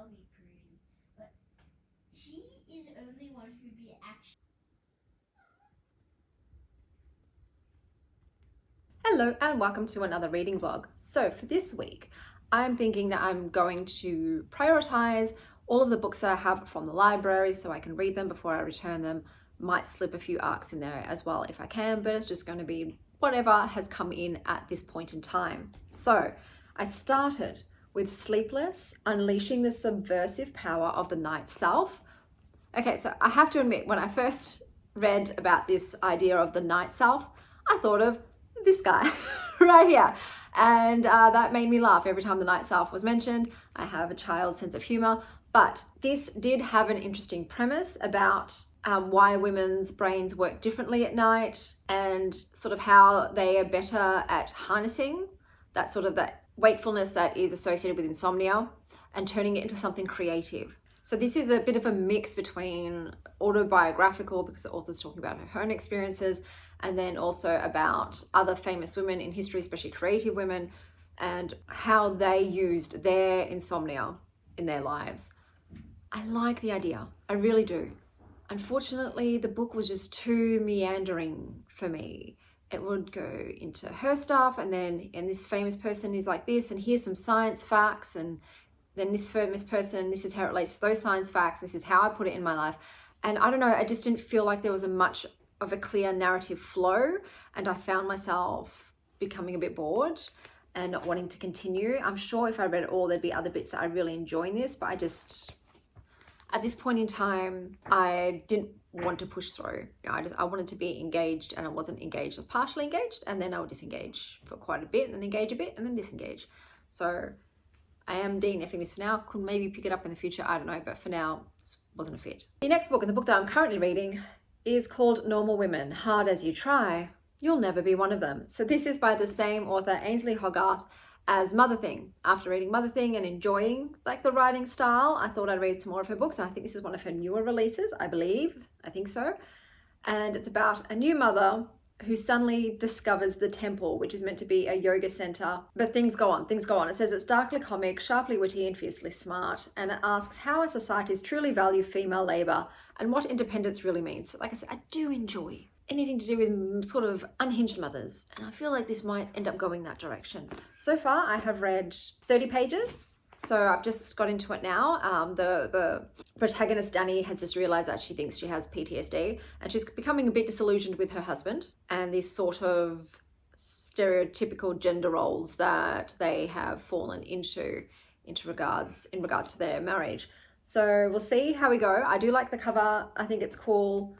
be prudy, but she is the only one who be actually. Hello and welcome to another reading vlog. So for this week, I'm thinking that I'm going to prioritize all of the books that I have from the library so I can read them before I return them. Might slip a few arcs in there as well if I can, but it's just going to be whatever has come in at this point in time. So I started with Sleepless, Unleashing the Subversive Power of the Night Self. Okay, so I have to admit, when I first read about this idea of the night self, I thought of this guy right here. And that made me laugh every time the night self was mentioned. I have a child's sense of humor, but this did have an interesting premise about why women's brains work differently at night and sort of how they are better at harnessing that sort of that wakefulness that is associated with insomnia and turning it into something creative. So this is a bit of a mix between autobiographical, because the author's talking about her own experiences, and then also about other famous women in history, especially creative women, and how they used their insomnia in their lives. I like the idea, I really do. Unfortunately, the book was just too meandering for me. It would go into her stuff, and this famous person is like this, and here's some science facts, and then this famous person, this is how it relates to those science facts, this is how I put it in my life. And I don't know, I just didn't feel like there was much of a clear narrative flow, and I found myself becoming a bit bored and not wanting to continue. I'm sure if I read it all, there'd be other bits that I really enjoy in this, but at this point in time, I didn't want to push through. I wanted to be engaged, and I wasn't engaged or partially engaged, and then I would disengage for quite a bit and then engage a bit and then disengage. So I am DNFing this for now. Could maybe pick it up in the future, I don't know, but for now, this wasn't a fit. The next book, and the book that I'm currently reading, is called Normal Women, Hard As You Try, You'll Never Be One of Them. So this is by the same author, Ainsley Hogarth, as Mother Thing. After reading Mother Thing and enjoying like the writing style, I thought I'd read some more of her books, and I think this is one of her newer releases, I think so. And it's about a new mother who suddenly discovers the temple, which is meant to be a yoga center. But things go on. It says it's darkly comic, sharply witty, and fiercely smart. And it asks how our societies truly value female labor and what independence really means. So like I said, I do enjoy anything to do with sort of unhinged mothers. And I feel like this might end up going that direction. So far, I have read 30 pages. So I've just got into it now. The protagonist, Danny, has just realized that she thinks she has PTSD, and she's becoming a bit disillusioned with her husband and these sort of stereotypical gender roles that they have fallen into in regards to their marriage. So we'll see how we go. I do like the cover. I think it's cool.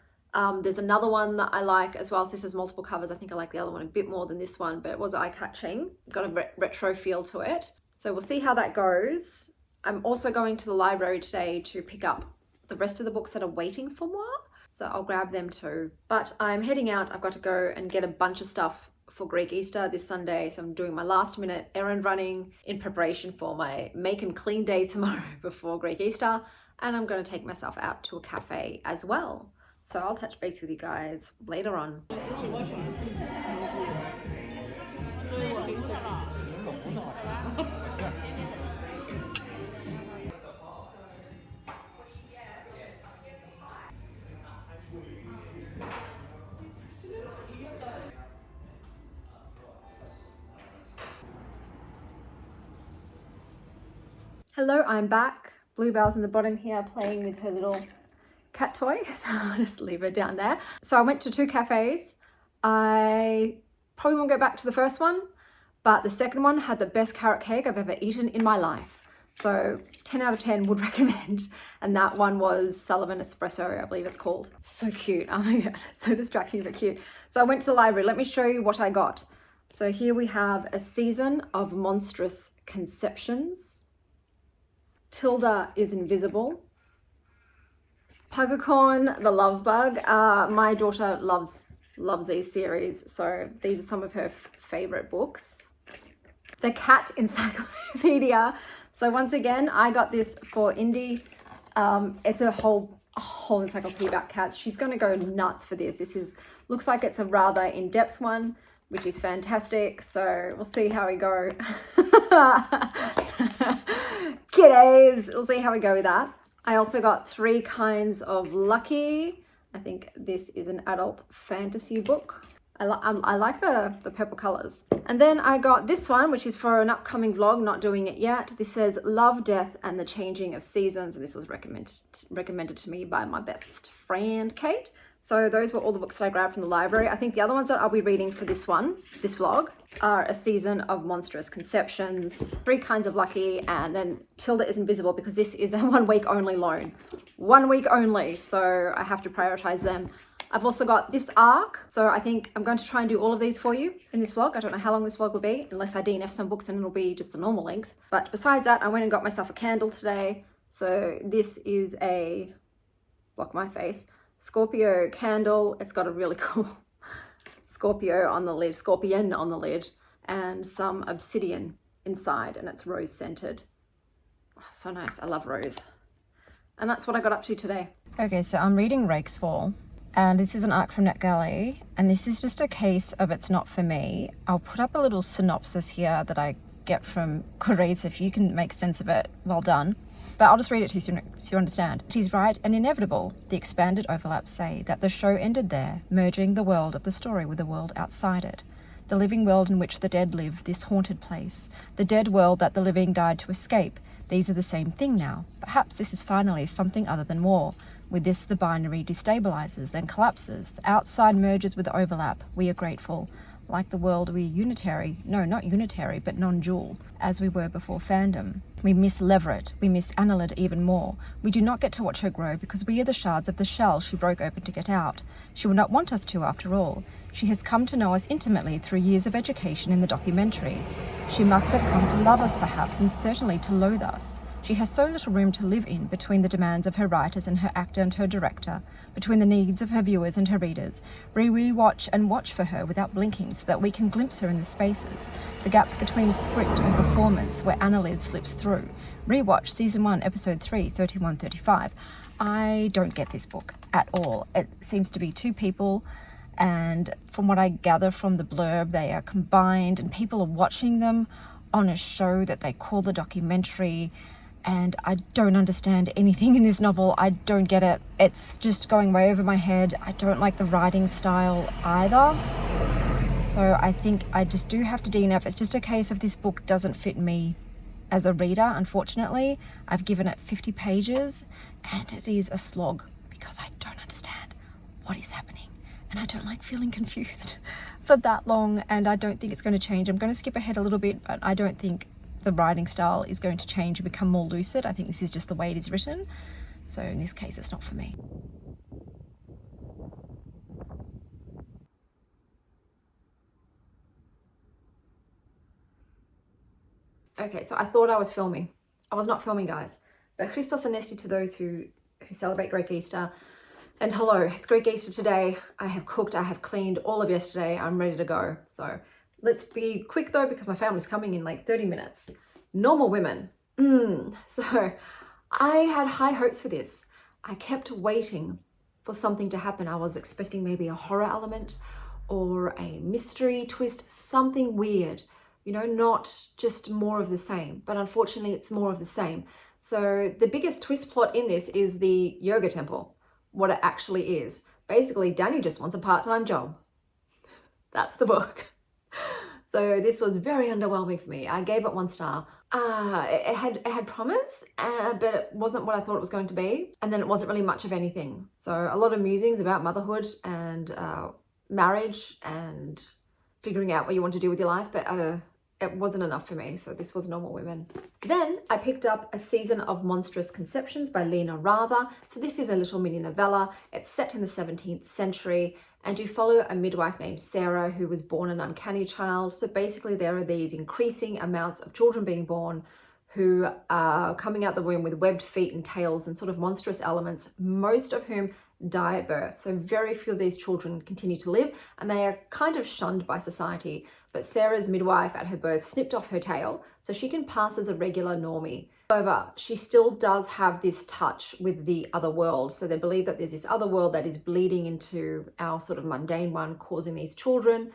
There's another one that I like as well. So this has multiple covers. I think I like the other one a bit more than this one, but it was eye-catching. Got a retro feel to it. So we'll see how that goes. I'm also going to the library today to pick up the rest of the books that are waiting for moi. So I'll grab them too. But I'm heading out. I've got to go and get a bunch of stuff for Greek Easter this Sunday. So I'm doing my last minute errand running in preparation for my make and clean day tomorrow before Greek Easter. And I'm going to take myself out to a cafe as well. So I'll touch base with you guys later on. Hello, I'm back. Bluebell's in the bottom here playing with her little cat toy, so I'll just leave her down there. So I went to 2 cafes. I probably won't go back to the first one, but the second one had the best carrot cake I've ever eaten in my life. So 10 out of 10 would recommend. And that one was Sullivan Espresso, I believe it's called. So cute, oh my God, so distracting but cute. So I went to the library. Let me show you what I got. So here we have A Season of Monstrous Conceptions. Tilda is Invisible. Puggacorn, The Love Bug. My daughter loves these series, so these are some of her favorite books. The Cat Encyclopedia. So once again, I got this for Indy. It's a whole encyclopedia about cats. She's going to go nuts for this. Looks like it's a rather in-depth one, which is fantastic. So we'll see how we go. Kiddies, we'll see how we go with that. I also got 3 Kinds of Lucky. I think this is an adult fantasy book. I like the purple colors. And then I got this one, which is for an upcoming vlog, not doing it yet. This says Love, Death and the Changing of Seasons. And this was recommended to me by my best friend, Kate. So those were all the books that I grabbed from the library. I think the other ones that I'll be reading for this vlog, are A Season of Monstrous Conceptions, 3 Kinds of Lucky, and then Tilda is Invisible because this is a 1 week only loan. 1 week only, so I have to prioritize them. I've also got this arc, so I think I'm going to try and do all of these for you in this vlog. I don't know how long this vlog will be, unless I DNF some books and it'll be just the normal length. But besides that, I went and got myself a candle today. So this is a, block my face, Scorpio candle. It's got a really cool scorpion on the lid, and some obsidian inside, and it's rose scented. Oh, so nice, I love rose. And that's what I got up to today. Okay, so I'm reading Rakesfall. And this is an arc from NetGalley, and this is just a case of it's not for me. I'll put up a little synopsis here that I get from Goodreads. If you can make sense of it, well done. But I'll just read it to you so you understand. It is right and inevitable, the expanded overlaps say, that the show ended there, merging the world of the story with the world outside it. The living world in which the dead live, this haunted place. The dead world that the living died to escape. These are the same thing now. Perhaps this is finally something other than war. With this, the binary destabilizes, then collapses. The outside merges with the overlap. We are grateful. Like the world, we are unitary. No, not unitary, but non-dual, as we were before fandom. We miss Leverett. We miss Annalid even more. We do not get to watch her grow because we are the shards of the shell she broke open to get out. She will not want us to, after all. She has come to know us intimately through years of education in the documentary. She must have come to love us, perhaps, and certainly to loathe us. She has so little room to live in between the demands of her writers and her actor and her director, between the needs of her viewers and her readers. We rewatch and watch for her without blinking so that we can glimpse her in the spaces, the gaps between script and performance where Annalid slips through. Rewatch Season 1, Episode 3, 31-35. I don't get this book at all. It seems to be 2 people, and from what I gather from the blurb, they are combined and people are watching them on a show that they call the documentary. And I don't understand anything in this novel. I don't get it. It's just going way over my head. I don't like the writing style either. So I think I just do have to DNF. It's just a case of this book doesn't fit me as a reader, unfortunately. I've given it 50 pages and it is a slog because I don't understand what is happening. And I don't like feeling confused for that long, and I don't think it's going to change. I'm going to skip ahead a little bit, but I don't think the writing style is going to change and become more lucid. I think this is just the way it is written. So in this case, it's not for me. Okay, so I thought I was filming. I was not filming, guys. But Christos Anesti to those who celebrate Greek Easter. And hello, it's Greek Easter today. I have cooked, I have cleaned all of yesterday. I'm ready to go. So let's be quick though, because my family's coming in like 30 minutes. Normal Women. So I had high hopes for this. I kept waiting for something to happen. I was expecting maybe a horror element or a mystery twist, something weird, you know, not just more of the same. But unfortunately, it's more of the same. So the biggest twist plot in this is the yoga temple. What it actually is. Basically, Danny just wants a part-time job. That's the book. So this was very underwhelming for me. I gave it 1 star. It had promise, but it wasn't what I thought it was going to be. And then it wasn't really much of anything. So a lot of musings about motherhood and marriage and figuring out what you want to do with your life, but it wasn't enough for me. So this was Normal Women. Then I picked up A Season of Monstrous Conceptions by Lilah Rather. So this is a little mini novella. It's set in the 17th century, and you follow a midwife named Sarah who was born an uncanny child. So basically there are these increasing amounts of children being born who are coming out the womb with webbed feet and tails and sort of monstrous elements, most of whom die at birth. So very few of these children continue to live, and they are kind of shunned by society. But Sarah's midwife at her birth snipped off her tail so she can pass as a regular normie. However, she still does have this touch with the other world. So they believe that there's this other world that is bleeding into our sort of mundane one, causing these children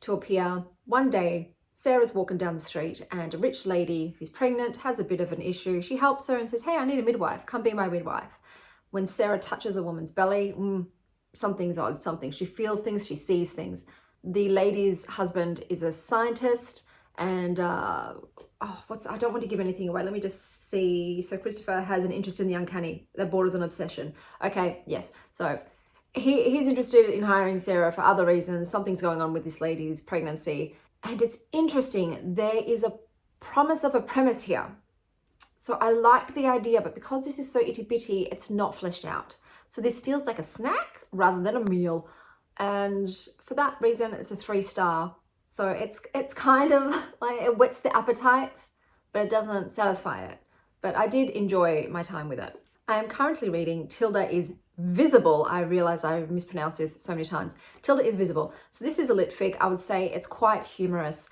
to appear. One day, Sarah's walking down the street and a rich lady who's pregnant has a bit of an issue. She helps her and says, hey, I need a midwife. Come be my midwife. When Sarah touches a woman's belly, something's odd, something. She feels things, she sees things. The lady's husband is a scientist and I don't want to give anything away. Let me just see. So Christopher has an interest in the uncanny that borders on obsession. Okay, yes. So he's interested in hiring Sarah for other reasons. Something's going on with this lady's pregnancy. And it's interesting, there is a promise of a premise here. So I like the idea, but because this is so itty bitty, it's not fleshed out. So this feels like a snack rather than a meal. And for that reason, it's a 3-star. So it's kind of like, it whets the appetite, but it doesn't satisfy it. But I did enjoy my time with it. I am currently reading Tilda is Visible. I realize I've mispronounced this so many times. Tilda is Visible. So this is a litfic. I would say it's quite humorous.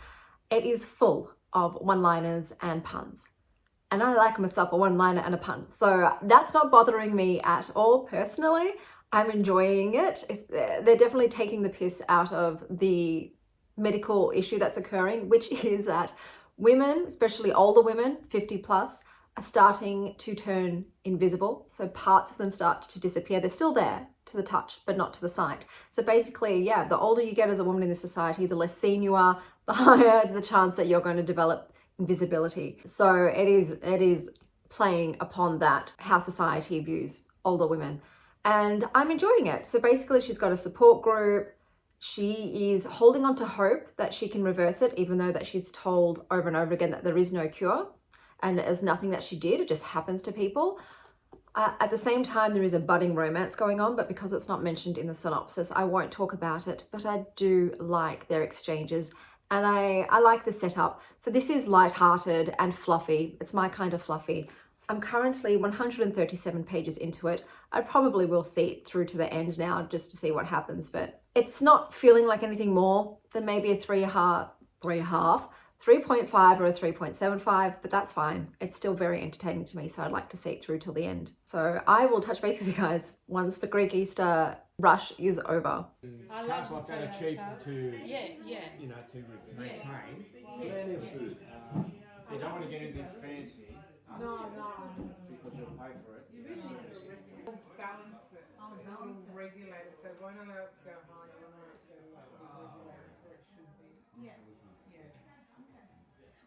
It is full of one-liners and puns. And I like myself a one-liner and a pun. So that's not bothering me at all personally. I'm enjoying it. They're definitely taking the piss out of the medical issue that's occurring, which is that women, especially older women, 50 plus, are starting to turn invisible. So parts of them start to disappear. They're still there to the touch, but not to the sight. So basically, yeah, the older you get as a woman in this society, the less seen you are, the higher the chance that you're going to develop invisibility. So it is playing upon that, how society views older women. And I'm enjoying it. So basically she's got a support group. She is holding on to hope that she can reverse it, even though that she's told over and over again that there is no cure. And there's nothing that she did, it just happens to people. At the same time, there is a budding romance going on, but because it's not mentioned in the synopsis, I won't talk about it, but I do like their exchanges and I like the setup. So this is light-hearted and fluffy. It's my kind of fluffy. I'm currently 137 pages into it. I probably will see it through to the end now just to see what happens, but it's not feeling like anything more than maybe a 3.5, 3.5 or a 3.75, but that's fine. It's still very entertaining to me, so I'd like to see it through till the end. So I will touch base with you guys once the Greek Easter rush is over. Cars like that are cheap to, you know, to maintain. Plenty of food. You don't want to get anything fancy. No. Because you'll pay for it. Balance it. It'll regulate it. So it won't allow it to go high. It won't allow it to go low. It'll regulate it to where it should be. Yeah. Yeah.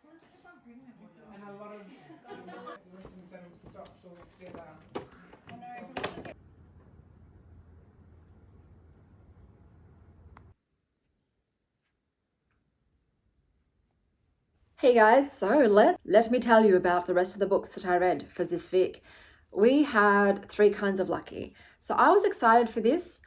Well, it's if I'm pregnant with her. And a lot of listens and stops altogether. Hey guys, so let me tell you about the rest of the books that I read for this week. We had 3 kinds of lucky. So I was excited for this,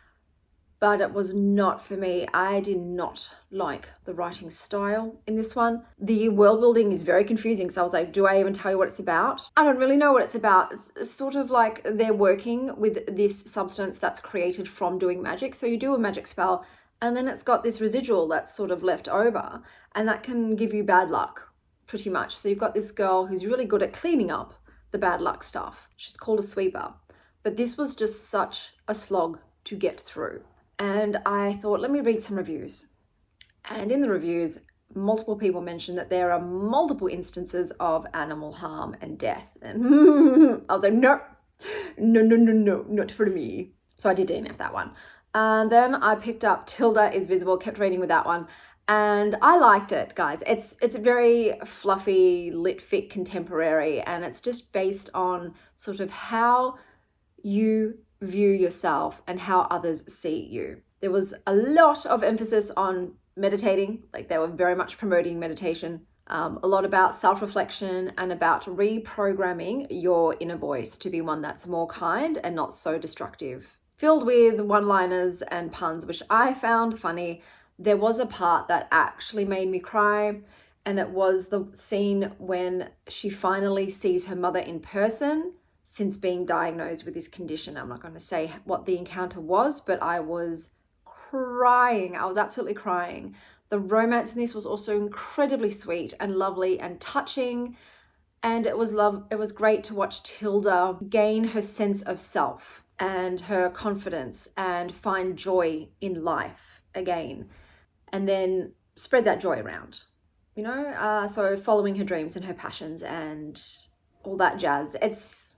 but it was not for me. I did not like the writing style in this one. The world building is very confusing. So I was like, do I even tell you what it's about? I don't really know what it's about. It's sort of like they're working with this substance that's created from doing magic. So you do a magic spell and then it's got this residual that's sort of left over and that can give you bad luck pretty much. So you've got this girl who's really good at cleaning up the bad luck stuff. She's called a sweeper. But this was just such a slog to get through. And I thought, let me read some reviews. And in the reviews, multiple people mentioned that there are multiple instances of animal harm and death. And I was like, no, not for me. So I did DNF that one. And then I picked up Tilda is Visible, kept reading with that one. And I liked it, guys. It's very fluffy, litfic, contemporary, and it's just based on sort of how you view yourself and how others see you. There was a lot of emphasis on meditating, like they were very much promoting meditation, a lot about self-reflection and about reprogramming your inner voice to be one that's more kind and not so destructive. Filled with one-liners and puns, which I found funny. There was a part that actually made me cry, and it was the scene when she finally sees her mother in person since being diagnosed with this condition. I'm not going to say what the encounter was, but I was crying. I was absolutely crying. The romance in this was also incredibly sweet and lovely and touching, and it was great to watch Tilda gain her sense of self and her confidence and find joy in life again, and then spread that joy around. you know, so following her dreams and her passions and all that jazz. It's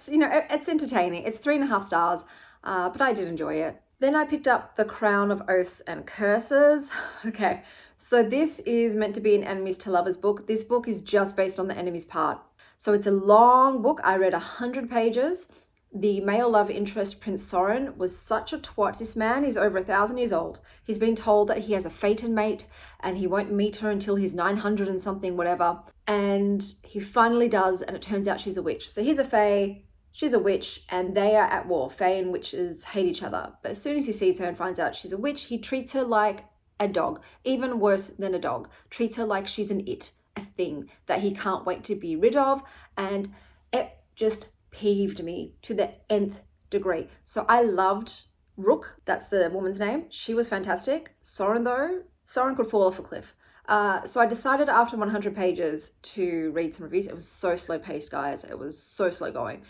you know, it's entertaining. It's 3.5 stars, but I did enjoy it. Then I picked up The Crown of Oaths and Curses. Okay, so this is meant to be an enemies to lovers book. This book is just based on the enemies part. So it's a long book. I read 100 pages. The male love interest, Prince Soren, was such a twat. This man is over 1,000 years old. He's been told that he has a fated mate and he won't meet her until he's 900 and something, whatever. And he finally does, and it turns out she's a witch. So he's a fae, she's a witch, and they are at war. Fae and witches hate each other. But as soon as he sees her and finds out she's a witch, he treats her like a dog, even worse than a dog. Treats her like she's an it, a thing that he can't wait to be rid of. And it just peeved me to the nth degree. So I loved Rook, that's the woman's name. She was fantastic. Soren though, Soren could fall off a cliff. So I decided after 100 pages to read some reviews. It was so slow paced, guys. It was so slow going.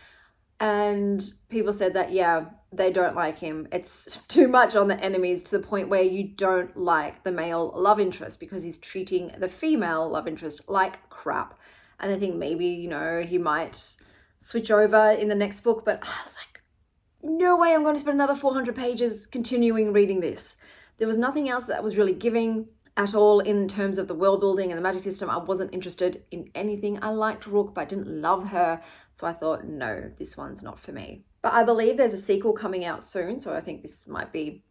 And people said that, yeah, they don't like him. It's too much on the enemies to the point where you don't like the male love interest because he's treating the female love interest like crap. And I think maybe, you know, he might switch over in the next book, but I was like, no way I'm going to spend another 400 pages continuing reading this. There was nothing else that was really giving at all in terms of the world building and the magic system. I wasn't interested in anything. I liked Rook, but I didn't love her. So I thought, no, this one's not for me. But I believe there's a sequel coming out soon. So I think this might be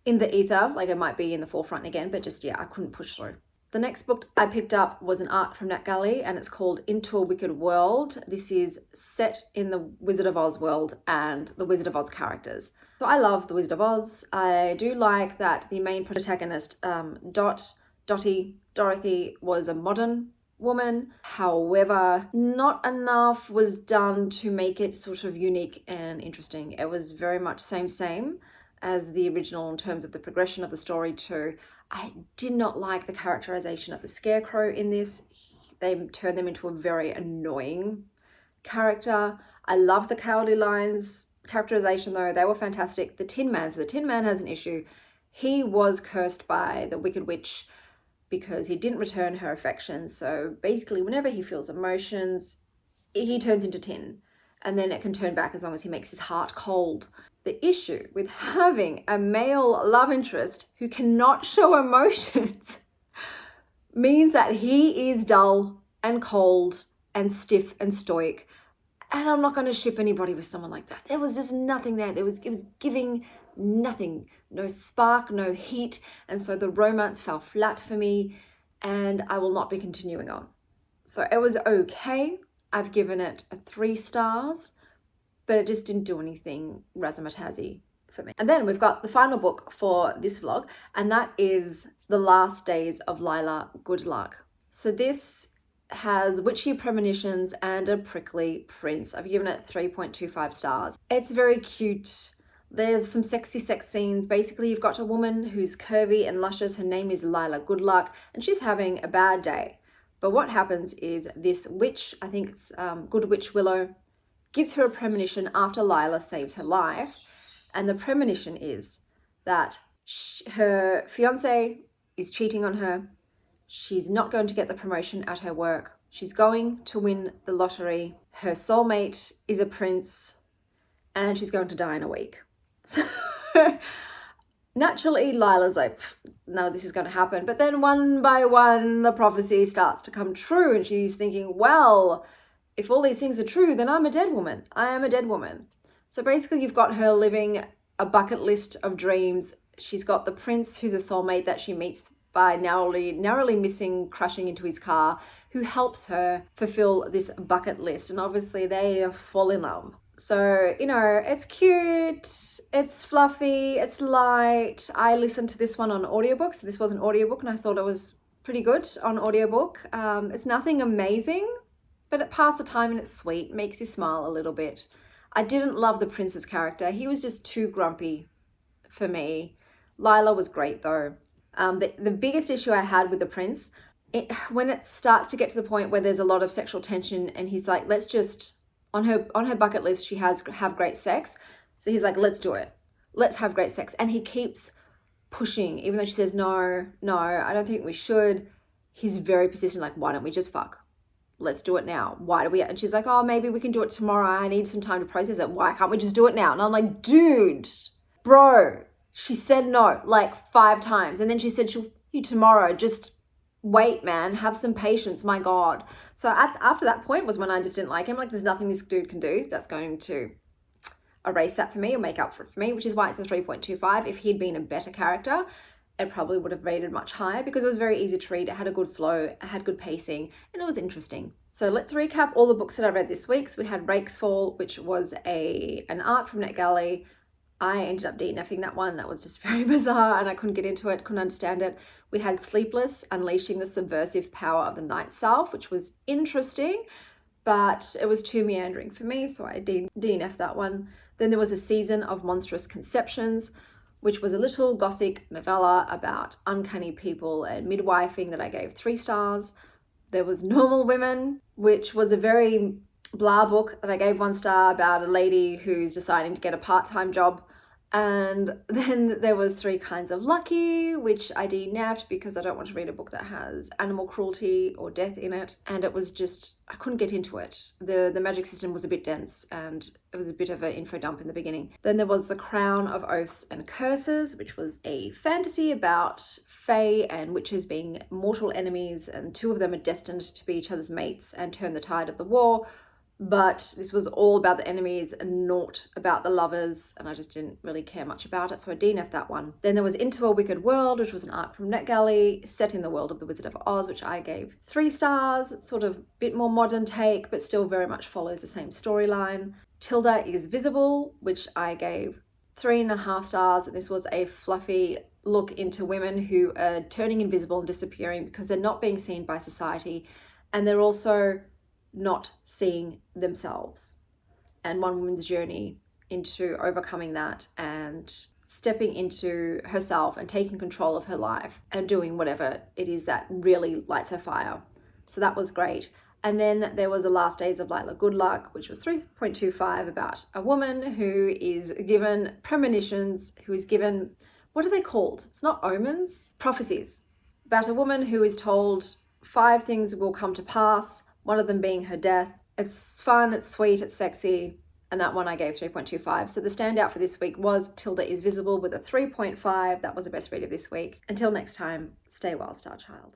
in the ether, like it might be in the forefront again, but just, yeah, I couldn't push through. The next book I picked up was an ARC from Nat Galley, and it's called Into a Wicked World. This is set in the Wizard of Oz world and the Wizard of Oz characters. So I love the Wizard of Oz. I do like that the main protagonist, Dorothy, was a modern woman. However, not enough was done to make it sort of unique and interesting. It was very much same as the original in terms of the progression of the story too. I did not like the characterization of the Scarecrow in this. They turned them into a very annoying character. I love the Cowardly Lions characterization though. They were fantastic. The Tin Man, so the Tin Man has an issue. He was cursed by the Wicked Witch because he didn't return her affection. So basically whenever he feels emotions, he turns into tin. And then it can turn back as long as he makes his heart cold. The issue with having a male love interest who cannot show emotions means that he is dull and cold and stiff and stoic. And I'm not going to ship anybody with someone like that. There was just nothing there. It was giving nothing, no spark, no heat. And so the romance fell flat for me and I will not be continuing on. So it was okay. I've given it 3 stars. But it just didn't do anything razzmatazzy for me. And then we've got the final book for this vlog, and that is The Last Days of Lilah, Goodluck. So this has witchy premonitions and a prickly prince. I've given it 3.25 stars. It's very cute. There's some sexy sex scenes. Basically, you've got a woman who's curvy and luscious. Her name is Lilah Goodluck, and she's having a bad day. But what happens is this witch, I think it's Good Witch Willow, gives her a premonition after Lilah saves her life. And the premonition is that her fiance is cheating on her. She's not going to get the promotion at her work. She's going to win the lottery. Her soulmate is a prince and she's going to die in a week. So naturally, Lilah's like, none of this is going to happen. But then one by one, the prophecy starts to come true and she's thinking, well, if all these things are true, then I'm a dead woman. I am a dead woman. So basically you've got her living a bucket list of dreams. She's got the prince who's a soulmate that she meets by narrowly missing, crashing into his car, who helps her fulfill this bucket list. And obviously they fall in love. So, you know, it's cute, it's fluffy, it's light. I listened to this one on audiobook. So this was an audiobook and I thought it was pretty good on audiobook. It's nothing amazing, but it passed the time and it's sweet, makes you smile a little bit. I didn't love the prince's character. He was just too grumpy for me. Lilah was great though. The biggest issue I had with the prince, when it starts to get to the point where there's a lot of sexual tension and he's like, let's just, on her bucket list, she has have great sex. So he's like, let's do it. Let's have great sex. And he keeps pushing, even though she says, no, I don't think we should. he's very persistent, like, why don't we just fuck? Let's do it now. Why do we? And she's like, oh, maybe we can do it tomorrow. I need some time to process it. Why can't we just do it now? And I'm like, dude, bro, she said no like 5 times. And then she said she'll you tomorrow. Just wait, man. Have some patience. My God. So after that point was when I just didn't like him. Like, there's nothing this dude can do that's going to erase that for me or make up for it for me, which is why it's a 3.25. If he'd been a better character, it probably would have rated much higher because it was very easy to read. It had a good flow, it had good pacing, and it was interesting. So let's recap all the books that I read this week. So we had Rakesfall, which was an art from NetGalley. I ended up DNFing that one. That was just very bizarre and I couldn't get into it, couldn't understand it. We had Sleepless, Unleashing the Subversive Power of the Night Self, which was interesting, but it was too meandering for me, so I DNF'd that one. Then there was a season of Monstruous Conceptions, which was a little gothic novella about uncanny people and midwifing that I gave 3 stars. There was Normal Women, which was a very blah book that I gave 1 star about a lady who's deciding to get a part-time job. And then there was 3 Kinds of Lucky, which I DNF'd because I don't want to read a book that has animal cruelty or death in it. And it was just, I couldn't get into it. The magic system was a bit dense and it was a bit of an info dump in the beginning. Then there was The Crown of Oaths and Curses, which was a fantasy about fae and witches being mortal enemies, and 2 of them are destined to be each other's mates and turn the tide of the war. But this was all about the enemies and not about the lovers, and I just didn't really care much about it, so I DNF'd that one. Then there was Into a Wicked World, which was an art from NetGalley, set in the world of The Wizard of Oz, which I gave 3 stars. It's sort of a bit more modern take, but still very much follows the same storyline. Tilda is Visible, which I gave 3.5 stars. This was a fluffy look into women who are turning invisible and disappearing because they're not being seen by society, and they're also not seeing themselves, and one woman's journey into overcoming that and stepping into herself and taking control of her life and doing whatever it is that really lights her fire. So that was great. And then there was The Last Days of Lilah Goodluck, which was 3.25, about a woman who is given premonitions, who is given, what are they called? It's not omens, prophecies, about a woman who is told 5 things will come to pass, one of them being her death. It's fun, it's sweet, it's sexy, and that one I gave 3.25. So the standout for this week was Tilda is Visible with a 3.5. That was the best read of this week. Until next time, stay well, Star Child.